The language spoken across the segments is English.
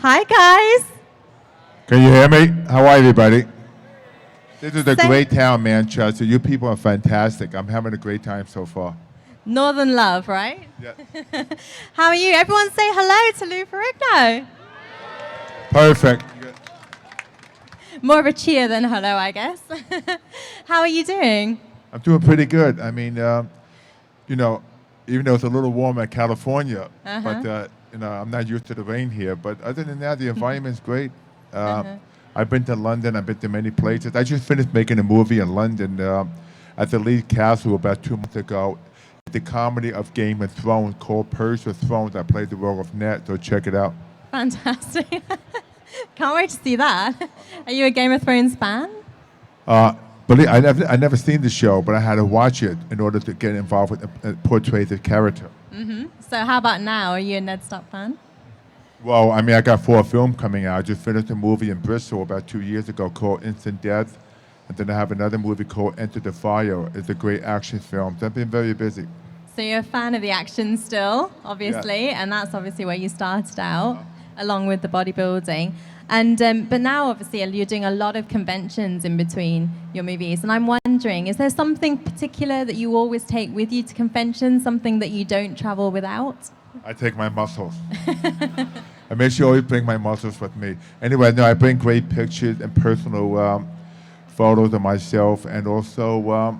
Hi, guys. Can you hear me? How are you, everybody? This is a great town, Manchester. You people are fantastic. I'm having a great time so far. Northern love, right? Yeah. How are you? Everyone say hello to Lou Ferrigno. Perfect. More of a cheer than hello, I guess. How are you doing? I'm doing pretty good. I mean, you know, even though it's a little warm in California, but I'm not used to the rain here. But other than that, the environment's great. I've been to London. I've been to many places. I just finished making a movie in London at the Leeds Castle about 2 months ago. The comedy of Game of Thrones called Purge of Thrones. I played the role of Ned, so check it out. Fantastic. Can't wait to see that. Are you a Game of Thrones fan? I never seen the show, but I had to watch it in order to get involved with portray the character. So how about now? Are you a Ned Stark fan? Well, I mean, I got 4 films coming out. I just finished a movie in Bristol about 2 years ago called Instant Death. And then I have another movie called Enter the Fire. It's a great action film. So I've been very busy. So you're a fan of the action still, obviously, and that's obviously where you started out, along with the bodybuilding. And but now, obviously, you're doing a lot of conventions in between your movies. And I'm wondering, is there something particular that you always take with you to conventions, something that you don't travel without? I take my muscles. I make sure I always bring my muscles with me. Anyway, no, I bring great pictures and personal photos of myself. And also,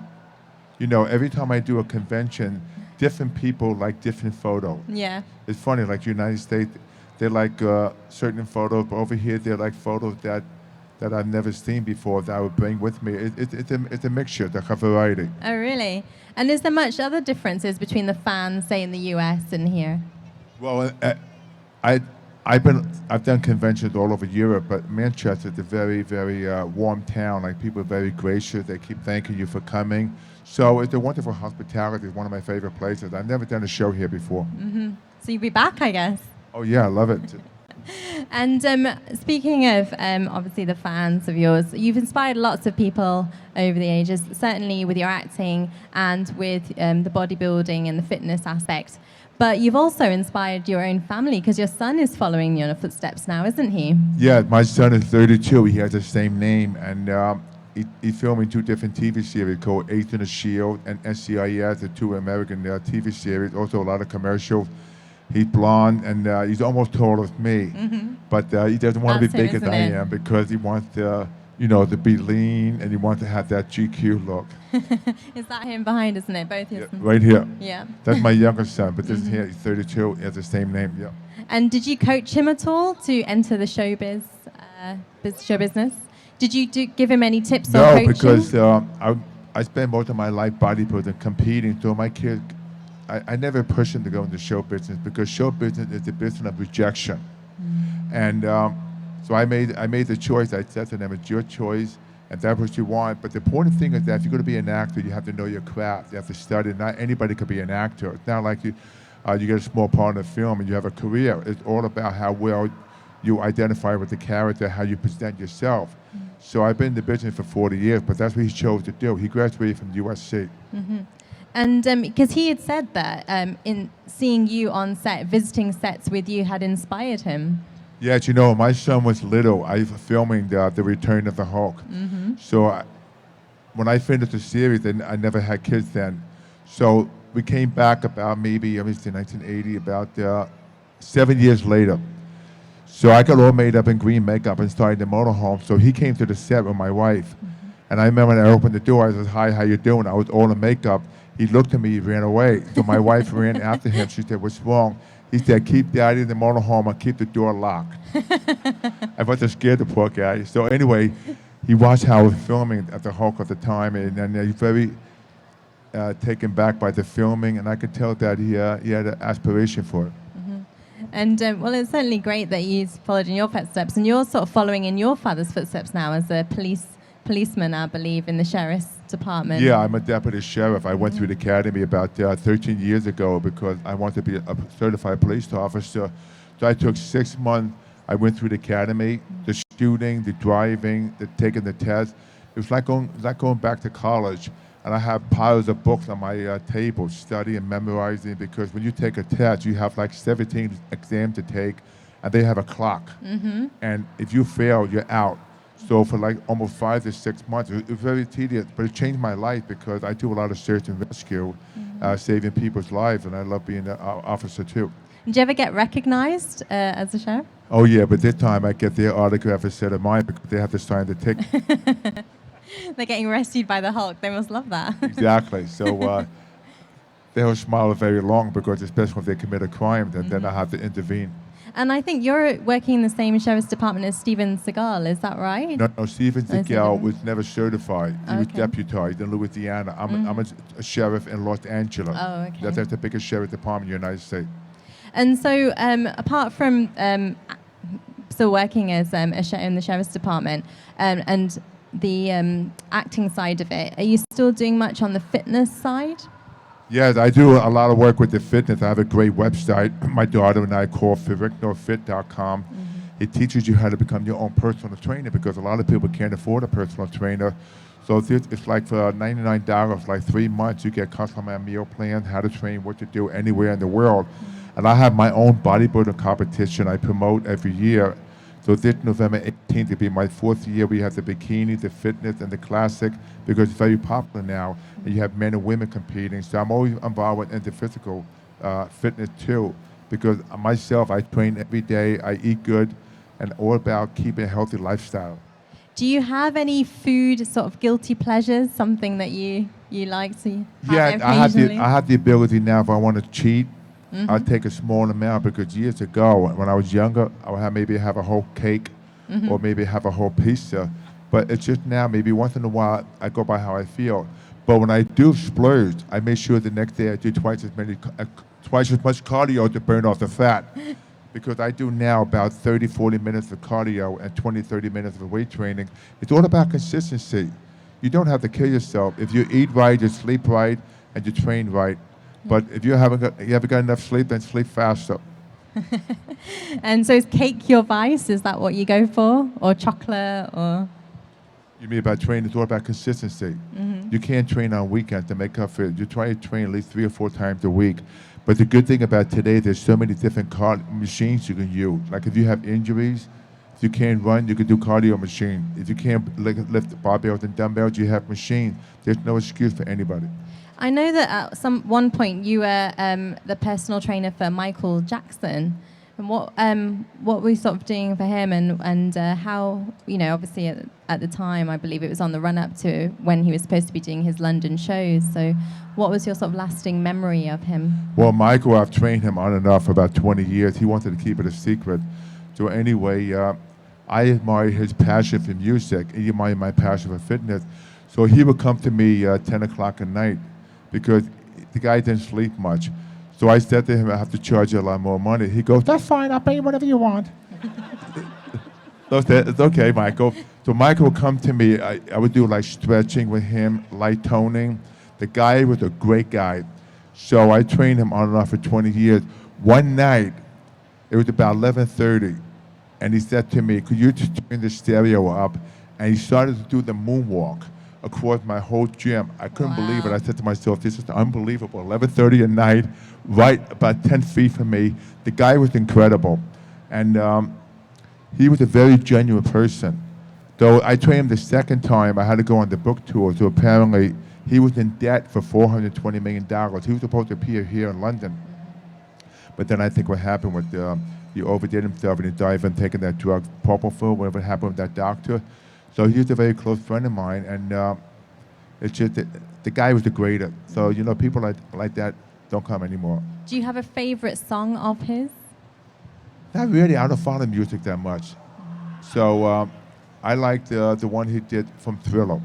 every time I do a convention, different people like different photos. Yeah. It's funny, like United States, they like certain photos, but over here they like photos that I've never seen before that I would bring with me. It's a mixture, the variety. Oh, really? And is there much other differences between the fans, say, in the US and here? Well, I've done conventions all over Europe, but Manchester is a very, very warm town. Like, people are very gracious. They keep thanking you for coming. So it's a wonderful hospitality. It's one of my favorite places. I've never done a show here before. So you'll be back, I guess. Oh yeah, I love it. And speaking of obviously the fans of yours, you've inspired lots of people over the ages, certainly with your acting and with the bodybuilding and the fitness aspect. But you've also inspired your own family because your son is following your footsteps now, isn't he? Yeah, my son is 32. He has the same name, and he's filming 2 different TV series called Agent of S.H.I.E.L.D. and SCIS, the 2 American TV series. Also a lot of commercials. He's blonde, and he's almost tall as me, but he doesn't want to be big as I am because he wants to, to be lean, and he wants to have that GQ look. Is that him behind, isn't it? Both his right here. Yeah. That's my younger son, but this is here. He's 32. He has the same name. Yeah. And did you coach him at all to enter the show business? Did you give him any tips on coaching? No, because I spent most of my life bodybuilding, competing. So my kids, I never pushed them to go into show business because show business is the business of rejection. And so I made the choice. I said to them, it's your choice, and that's what you want. But the important thing is that if you're going to be an actor, you have to know your craft. You have to study. Not anybody could be an actor. It's not like you get a small part of the film and you have a career. It's all about how well you identify with the character, how you present yourself. So I've been in the business for 40 years, but that's what he chose to do. He graduated from USC. And because he had said that in seeing you on set, visiting sets with you had inspired him. Yeah, my son was little. I was filming the Return of the Hulk. So when I finished the series, then I never had kids then. So we came back about maybe, obviously 1980, about 7 years later. So I got all made up in green makeup and started the motorhome. So he came to the set with my wife. And I remember when I opened the door, I said, "Hi, how you doing?" I was all in makeup. He looked at me, he ran away. So my wife ran after him. She said, "What's wrong?" He said, "Keep Daddy in the motorhome and keep the door locked." I was just scared, the poor guy. So anyway, he watched how I was filming at the Hulk at the time, and he's very taken back by the filming, and I could tell that he had an aspiration for it. And well, it's certainly great that he's followed in your footsteps, and you're sort of following in your father's footsteps now as a policeman, I believe, in the sheriff's department. Yeah, I'm a deputy sheriff. I went through the academy about 13 years ago because I wanted to be a certified police officer. So I took 6 months. I went through the academy, the shooting, the driving, taking the test. It was like going back to college. And I have piles of books on my table, studying and memorizing, because when you take a test, you have like 17 exams to take, and they have a clock. And if you fail, you're out. So for like almost 5 to 6 months, it was very tedious, but it changed my life because I do a lot of search and rescue, saving people's lives, and I love being an officer too. Did you ever get recognized as a sheriff? Oh yeah, but this time I get their autograph instead of mine because they have to sign the ticket. They're getting rescued by the Hulk. They must love that. Exactly. So they'll smile very long because especially if they commit a crime, then I have to intervene. And I think you're working in the same sheriff's department as Steven Seagal, is that right? No, Steven Seagal Stephen. was never certified. He was Okay. deputized in Louisiana. I'm a sheriff in Los Angeles. Oh, okay. That's the biggest sheriff department in the United States. And so apart from still working as in the sheriff's department and the acting side of it, are you still doing much on the fitness side? Yes, I do a lot of work with the fitness. I have a great website. My daughter and I call Ferrignofit.com. It teaches you how to become your own personal trainer because a lot of people can't afford a personal trainer. So it's like for $99, like 3 months, you get customized meal plan, how to train, what to do anywhere in the world. And I have my own bodybuilding competition I promote every year. So this November 18th will be my 4th year. We have the bikini, the fitness, and the classic because it's very popular now. And you have men and women competing. So I'm always involved in the physical fitness too because myself, I train every day, I eat good, and all about keeping a healthy lifestyle. Do you have any food sort of guilty pleasures, something that you like to have Yeah, occasionally? I have the ability now if I want to cheat, I'll take a small amount because years ago, when I was younger, I would maybe have a whole cake or maybe have a whole pizza. But it's just now, maybe once in a while, I go by how I feel. But when I do splurge, I make sure the next day I do twice as much cardio to burn off the fat. Because I do now about 30, 40 minutes of cardio and 20, 30 minutes of weight training. It's all about consistency. You don't have to kill yourself. If you eat right, you sleep right, and you train right. But if you haven't got enough sleep, then sleep faster. And so is cake your vice? Is that what you go for? Or chocolate? Or You mean about training? It's all about consistency. You can't train on weekends to make up for it. You try to train at least 3 or 4 times a week. But the good thing about today, there's so many different machines you can use. Like if you have injuries, if you can't run, you can do cardio machine. If you can't lift barbells and dumbbells, you have machines. There's no excuse for anybody. I know that at one point you were the personal trainer for Michael Jackson. And what were you sort of doing for him and how, obviously at the time, I believe it was on the run-up to when he was supposed to be doing his London shows. So what was your sort of lasting memory of him? Well, Michael, I've trained him on and off for about 20 years. He wanted to keep it a secret. So anyway, I admire his passion for music. He admired my passion for fitness. So he would come to me 10 o'clock at night because the guy didn't sleep much. So I said to him, I have to charge you a lot more money. He goes, that's fine, I'll pay you whatever you want. So I said, it's okay, Michael. So Michael would come to me, I would do like stretching with him, light toning. The guy was a great guy. So I trained him on and off for 20 years. One night, it was about 11:30, and he said to me, could you just turn the stereo up? And he started to do the moonwalk across my whole gym. I couldn't believe it. I said to myself, this is unbelievable. 11:30 at night, right about 10 feet from me. The guy was incredible. And he was a very genuine person. Though I trained him the second time, I had to go on the book tour. So apparently, he was in debt for $420 million. He was supposed to appear here in London. But then I think what happened was he overdid himself and he died from taking that drug, propofol, whatever happened with that doctor. So he was a very close friend of mine, and it's just the guy was the greatest. So, people like that don't come anymore. Do you have a favorite song of his? Not really. I don't follow music that much. So I like the one he did from Thriller.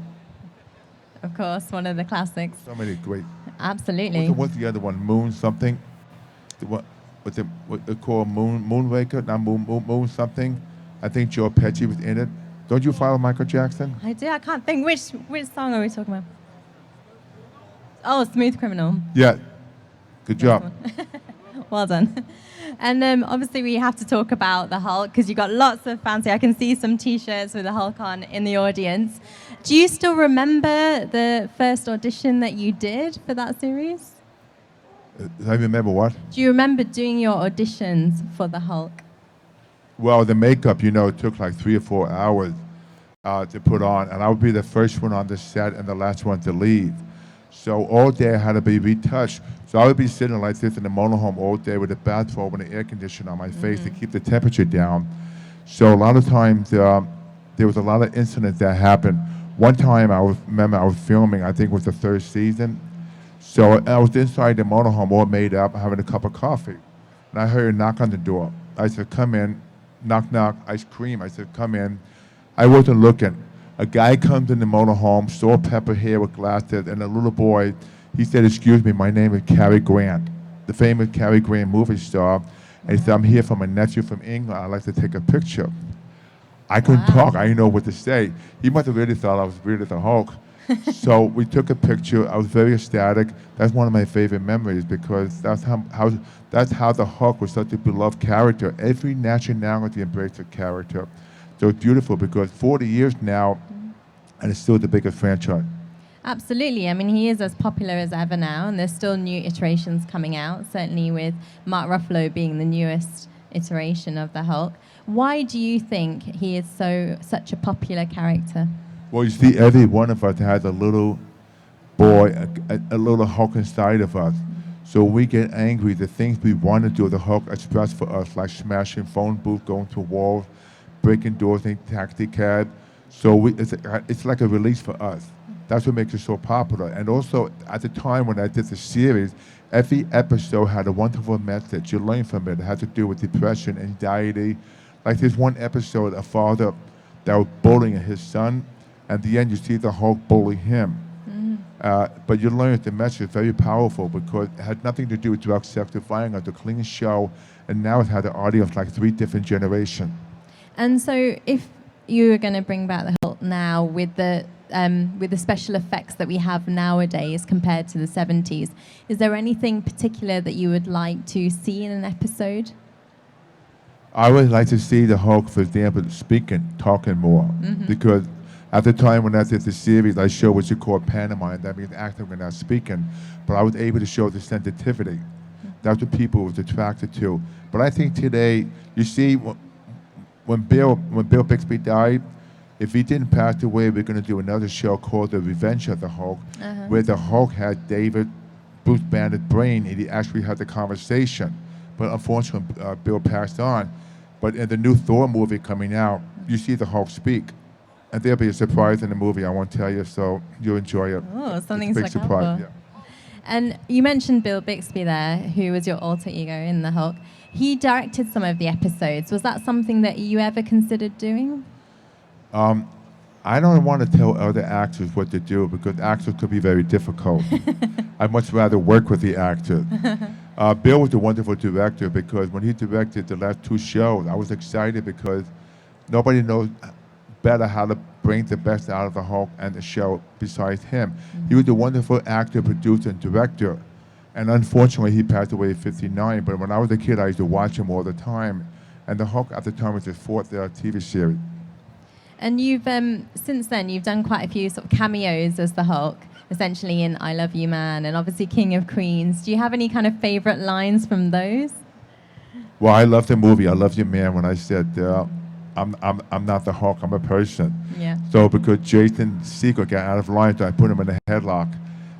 Of course, one of the classics. So many great. Absolutely. What's the other one? Moon something? What it called? Moonraker? Not Moon something? I think Joe Pesci was in it. Don't you follow Michael Jackson? I do. I can't think. Which song are we talking about? Oh, Smooth Criminal. Yeah. Good job. Well done. And obviously we have to talk about the Hulk because you got lots of fancy. I can see some T-shirts with the Hulk on in the audience. Do you still remember the first audition that you did for that series? I remember what? Do you remember doing your auditions for the Hulk? Well, the makeup, took like 3 or 4 hours to put on, and I would be the first one on the set and the last one to leave. So all day I had to be retouched. So I would be sitting like this in the motorhome all day with a bathrobe and an air conditioner on my face to keep the temperature down. So a lot of times there was a lot of incidents that happened. One time remember I was filming, I think it was the third season. So I was inside the motorhome all made up, having a cup of coffee. And I heard a knock on the door. I said, come in. Knock, knock, ice cream. I said, come in. I wasn't looking. A guy comes in the motorhome, salt pepper hair with glasses, and a little boy, he said, excuse me, my name is Cary Grant, the famous Cary Grant movie star. And he said, I'm here for my nephew from England. I'd like to take a picture. I couldn't talk. I didn't know what to say. He must have really thought I was really the Hulk. So we took a picture. I was very ecstatic. That's one of my favorite memories because that's how the Hulk was such a beloved character. Every nationality embraced the character. So it's beautiful because 40 years now, and it's still the biggest franchise. Absolutely. I mean, he is as popular as ever now, and there's still new iterations coming out, certainly with Mark Ruffalo being the newest iteration of the Hulk. Why do you think he is such a popular character? Well, you see, every one of us has a little boy, a little Hulk inside of us. So we get angry. The things we want to do, the Hulk express for us, like smashing phone booth, going to walls, breaking doors in taxi cab. So it's like a release for us. That's what makes it so popular. And also, at the time when I did the series, every episode had a wonderful message. You learn from it. It had to do with depression, anxiety. Like there's one episode, a father that was bullying his son. At the end, you see the Hulk bully him. But you learn that the message is very powerful because it had nothing to do with drugs, sex, or violence. It was a clean show, and now it had an audience like 3 different generations. And so, if you were going to bring back the Hulk now with the special effects that we have nowadays compared to the 70s, is there anything particular that you would like to see in an episode? I would like to see the Hulk, for example, talking more, because at the time when I did the series, I showed what you call pantomime. That means acting without speaking. But I was able to show the sensitivity. That's what people was attracted to. But I think today, you see, when Bill Bixby died, if he didn't pass away, we're going to do another show called The Revenge of the Hulk, where the Hulk had Bruce Banner's brain, and he actually had the conversation. But unfortunately, Bill passed on. But in the new Thor movie coming out, you see the Hulk speak. And there'll be a surprise in the movie, I won't tell you, so you'll enjoy it. Oh, something to big look surprise. out for. Yeah. And you mentioned Bill Bixby there, who was your alter ego in the Hulk. He directed some of the episodes. Was that something that you ever considered doing? I don't want to tell other actors what to do because actors could be very difficult. I'd much rather work with the actor. Bill was a wonderful director because when he directed the last 2 shows, I was excited because nobody knows better how to bring the best out of the Hulk and the show besides him. He was a wonderful actor, producer, and director. And unfortunately, he passed away at 59. But when I was a kid, I used to watch him all the time. And the Hulk at the time was his 4th TV series. And you've since then you've done quite a few sort of cameos as the Hulk, essentially in I Love You Man and obviously King of Queens. Do you have any kind of favorite lines from those? Well, I love the movie I Love You Man when I said I'm not the Hulk, I'm a person. Yeah. So because Jason Segel got out of line, so I put him in a headlock.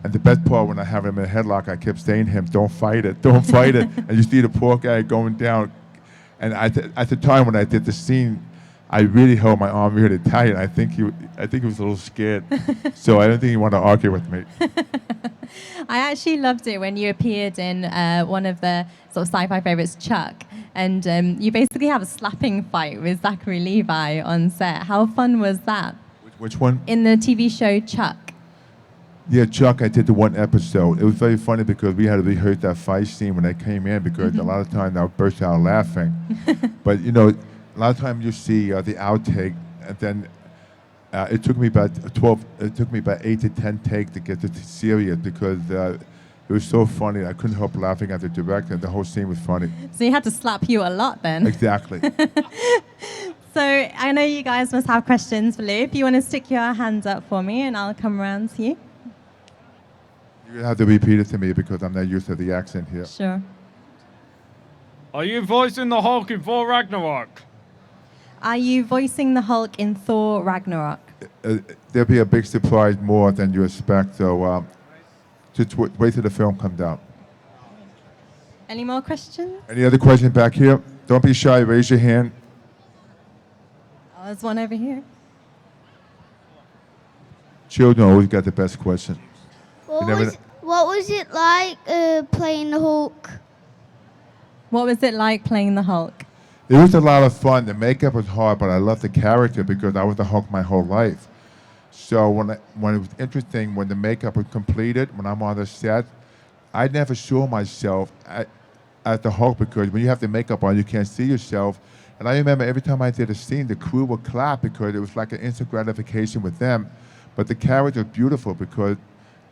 And the best part when I have him in a headlock, I kept saying to him, don't fight it, don't fight it. And you see the poor guy going down. And at the time when I did the scene, I really held my arm really tight. I think he was a little scared. So I don't think he wanted to argue with me. I actually loved it when you appeared in one of the sort of sci-fi favorites, Chuck. And you basically have a slapping fight with Zachary Levi on set. How fun was that? Which one? In the TV show Chuck. Yeah, Chuck, I did the 1 episode. It was very funny because we had to rehearse that fight scene when I came in because a lot of times I would burst out laughing. But, a lot of times you see the outtake, and then it took me about 8 to 10 takes to get it serious because it was so funny. I couldn't help laughing at the director, and the whole scene was funny. So he had to slap you a lot then. Exactly. So I know you guys must have questions for Lou. If you want to stick your hands up for me, and I'll come around to you. You have to repeat it to me because I'm not used to the accent here. Sure. Are you voicing the Hulk in Thor Ragnarok? Are you voicing the Hulk in Thor Ragnarok? There'll be a big surprise more than you expect. So just wait till the film comes out. Any more questions? Any other questions back here? Don't be shy. Raise your hand. Oh, there's one over here. Children always got the best question. What was it like playing the Hulk? What was it like playing the Hulk? It was a lot of fun. The makeup was hard, but I loved the character because I was the Hulk my whole life. So when it was interesting, when the makeup was completed, when I'm on the set, I never saw myself as the Hulk because when you have the makeup on, you can't see yourself. And I remember every time I did a scene, the crew would clap because it was like an instant gratification with them. But the character was beautiful because,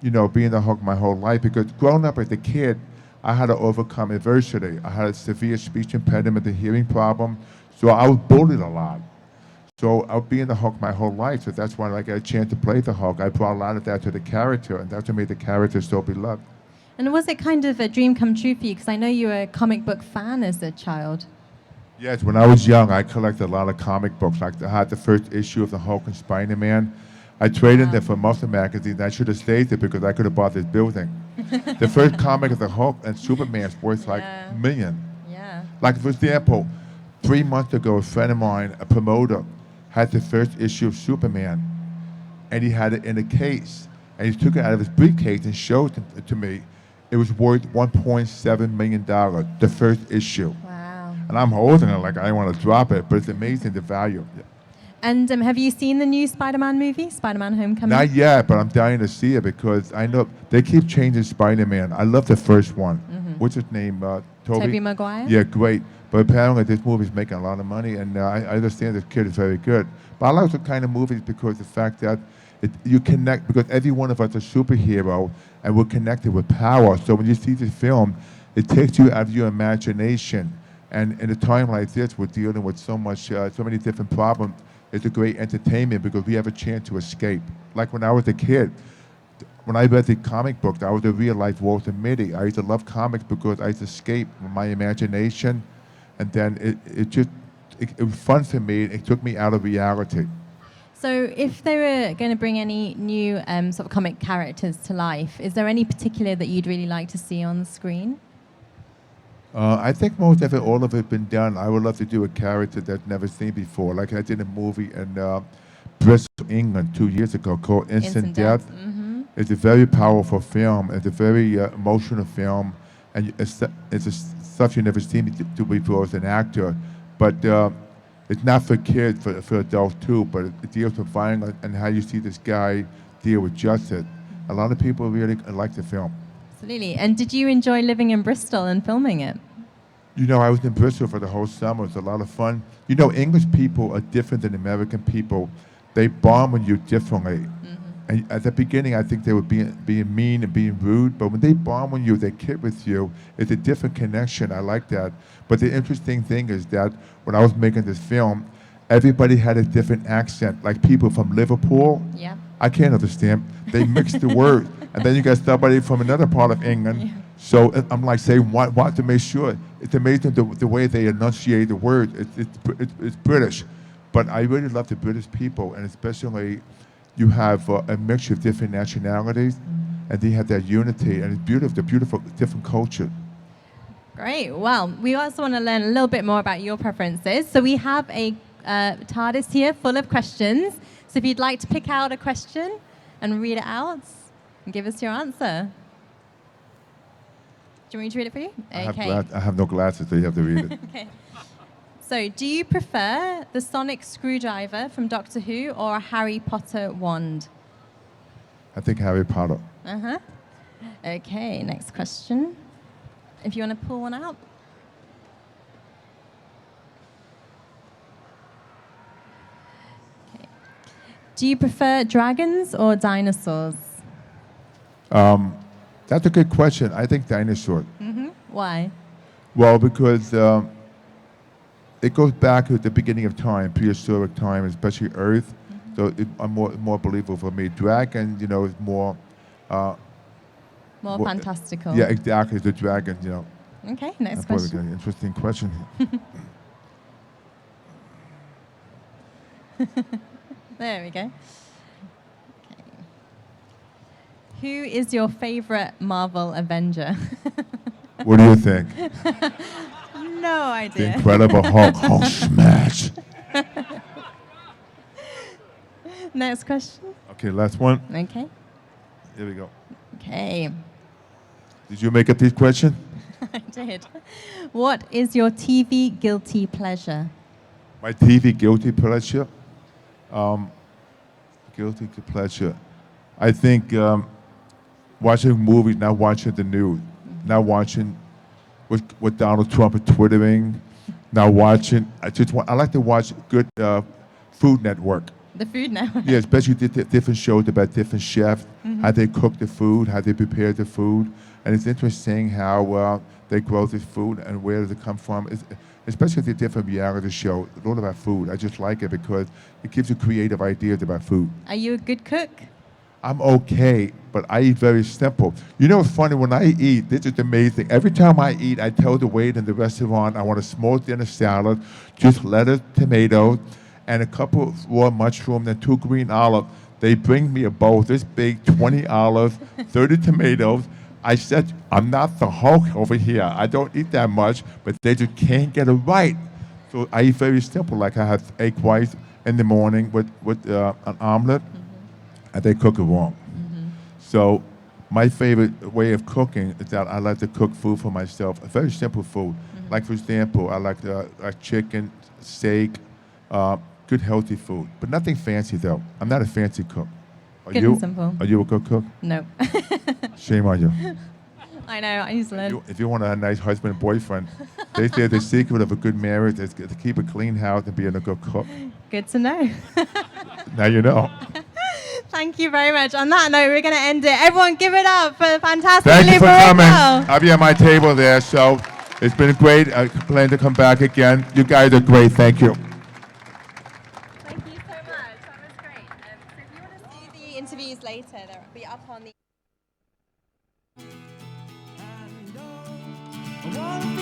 you know, being the Hulk my whole life, because growing up as a kid, I had to overcome adversity. I had a severe speech impediment, a hearing problem, so I was bullied a lot. So I was being the Hulk my whole life, so that's why I got a chance to play the Hulk. I brought a lot of that to the character, and that's what made the character so beloved. And was it kind of a dream come true for you? Because I know you were a comic book fan as a child. Yes, when I was young, I collected a lot of comic books. Like I had the first issue of the Hulk and Spider-Man. I traded them for Muscle magazine. I should have stayed there because I could have bought this building. The first comic of the Hulk and Superman is worth like a million. Yeah. Like for example, 3 months ago, a friend of mine, a promoter, had the first issue of Superman, and he had it in a case, and he took it out of his briefcase and showed it to me. It was worth $1.7 million, the first issue. Wow. And I'm holding it like I don't want to drop it, but it's amazing the value. Yeah. And have you seen the new Spider-Man movie, Spider-Man Homecoming? Not yet, but I'm dying to see it because I know they keep changing Spider-Man. I love the first one. What's his name? Tobey Maguire? Yeah, great. But apparently this movie's making a lot of money, and I understand this kid is very good. But I like the kind of movies because the fact that you connect, because every one of us is a superhero, and we're connected with power. So when you see this film, it takes you out of your imagination. And in a time like this, we're dealing with so many different problems. It's a great entertainment because we have a chance to escape. Like when I was a kid, when I read the comic books, I was a real-life Walter Mitty. I used to love comics because I used to escape my imagination, and then it was fun for me. It took me out of reality. So if they were going to bring any new sort of comic characters to life, is there any particular that you'd really like to see on the screen? I think most of it, all of it, been done. I would love to do a character that's never seen before. Like I did a movie in Bristol, England 2 years ago called Instant Death. It's a very powerful film. It's a very emotional film. And it's stuff you've never seen do before as an actor. But it's not for kids, for adults too. But it deals with violence and how you see this guy deal with justice. A lot of people really like the film. Absolutely. And did you enjoy living in Bristol and filming it? You know, I was in Bristol for the whole summer. It was a lot of fun. You know, English people are different than American people. They bond with you differently. And at the beginning, I think they were being mean and being rude. But when they bond with you, they kid with you. It's a different connection. I like that. But the interesting thing is that when I was making this film, everybody had a different accent. Like people from Liverpool. Yeah. I can't understand. They mixed the words. And then you got somebody from another part of England. Yeah. So I'm like saying, what to make sure. It's amazing the way they enunciate the words. It's British. But I really love the British people, and especially you have a mixture of different nationalities, and they have that unity, and it's beautiful, the beautiful different culture. Great. Well, we also want to learn a little bit more about your preferences. So we have a TARDIS here full of questions. So if you'd like to pick out a question and read it out and give us your answer. Do you want me to read it for you? Okay. I have no glasses, so you have to read it. Okay. So, do you prefer the sonic screwdriver from Doctor Who or a Harry Potter wand? I think Harry Potter. Uh-huh. Okay, next question. If you want to pull one out. Okay. Do you prefer dragons or dinosaurs? That's a good question. I think dinosaur. Why? Well, because it goes back to the beginning of time, prehistoric time, especially Earth. So it's more believable for me. Dragon, you know, is more fantastical. Yeah, exactly. The dragon, you know. Okay, next That's question. an interesting question. There we go. Okay. Who is your favorite Marvel Avenger? What do you think? No The idea. Incredible Hulk. Hulk smash. Next question. Okay, last one. Okay. Here we go. Okay. Did you make up this question? I did. What is your TV guilty pleasure? My TV guilty pleasure? Guilty pleasure. I think watching movies, not watching the news, not watching what Donald Trump is twittering, not watching. I like to watch good Food Network. The Food Network. Yeah, especially different shows about different chefs, how they cook the food, how they prepare the food, and it's interesting how they grow this food and where does it come from. Especially the different reality shows, a lot about food. I just like it because it gives you creative ideas about food. Are you a good cook? I'm okay, but I eat very simple. You know, it's funny, when I eat, this is amazing. Every time I eat, I tell the waiter in the restaurant, I want a small dinner salad, just lettuce, tomatoes, and a couple of raw mushrooms and 2 green olives. They bring me a bowl this big, 20 olives, 30 tomatoes. I said, I'm not the Hulk over here. I don't eat that much, but they just can't get it right. So I eat very simple, like I have egg whites in the morning with an omelet, and they cook it wrong. So my favorite way of cooking is that I like to cook food for myself, a very simple food. Like, for example, I like chicken, steak, good healthy food, but nothing fancy though. I'm not a fancy cook. Are Good you? and simple. Are you a good cook? No. Shame on you. I know, I need to learn. If you want a nice husband and boyfriend, they say the secret of a good marriage is to keep a clean house and being a good cook. Good to know. Now you know. Thank you very much. On that note, we're going to end it. Everyone give it up for the fantastic Thank you for coming. Ferrigno. I'll be at my table there, so it's been great. I plan to come back again. You guys are great. Thank you. Thank you so much. That was great. So if you want to see the interviews later, they'll be up on the... I wanna